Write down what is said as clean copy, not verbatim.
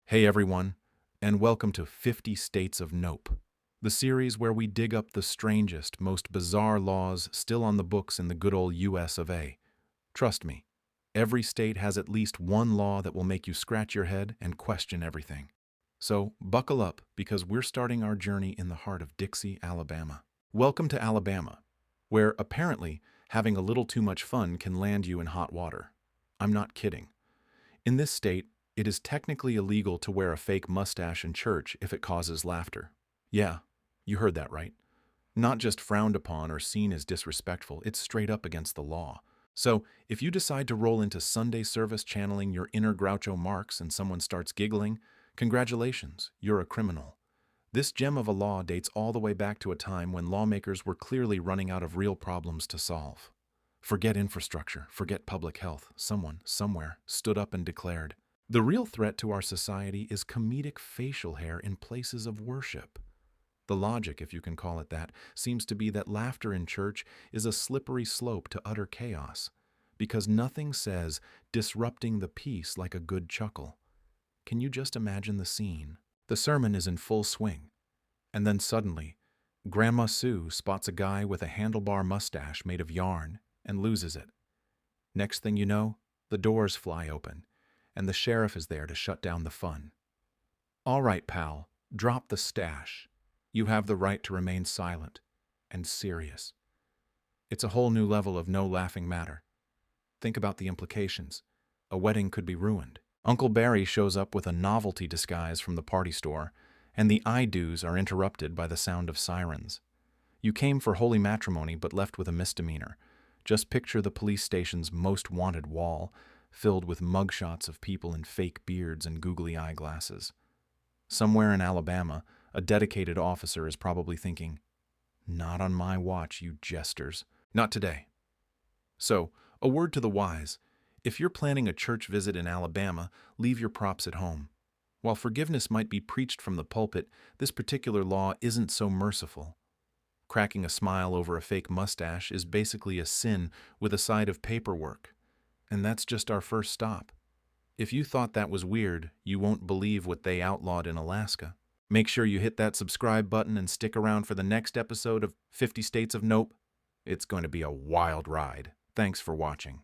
Hey everyone, and welcome to 50 States of Nope, the series where we dig up the strangest, most bizarre laws still on the books in the good old US of A. Trust me, every state has at least one law that will make you scratch your head and question everything. So buckle up because we're starting our journey in the heart of Dixie, Alabama. Welcome to Alabama, where apparently having a little too much fun can land you in hot water. I'm not kidding. In this state, it is technically illegal to wear a fake mustache in church if it causes laughter. Yeah, you heard that right. Not just frowned upon or seen as disrespectful, it's straight up against the law. So, if you decide to roll into Sunday service channeling your inner Groucho Marx and someone starts giggling, congratulations, you're a criminal. This gem of a law dates all the way back to a time when lawmakers were clearly running out of real problems to solve. Forget infrastructure, forget public health. Someone, somewhere, stood up and declared, the real threat to our society is comedic facial hair in places of worship. The logic, if you can call it that, seems to be that laughter in church is a slippery slope to utter chaos, because nothing says disrupting the peace like a good chuckle. Can you just imagine the scene? The sermon is in full swing, and then suddenly, Grandma Sue spots a guy with a handlebar mustache made of yarn and loses it. Next thing you know, the doors fly open, and the sheriff is there to shut down the fun. All right, pal, drop the stash. You have the right to remain silent and serious. It's a whole new level of no laughing matter. Think about the implications. A wedding could be ruined. Uncle Barry shows up with a novelty disguise from the party store, and the I-do's are interrupted by the sound of sirens. You came for holy matrimony but left with a misdemeanor. Just picture the police station's most wanted wall, filled with mugshots of people in fake beards and googly eyeglasses. Somewhere in Alabama, a dedicated officer is probably thinking, not on my watch, you jesters. Not today. So, a word to the wise. If you're planning a church visit in Alabama, leave your props at home. While forgiveness might be preached from the pulpit, this particular law isn't so merciful. Cracking a smile over a fake mustache is basically a sin with a side of paperwork. And that's just our first stop. If you thought that was weird, you won't believe what they outlawed in Alaska. Make sure you hit that subscribe button and stick around for the next episode of 50 States of Nope. It's going to be a wild ride. Thanks for watching.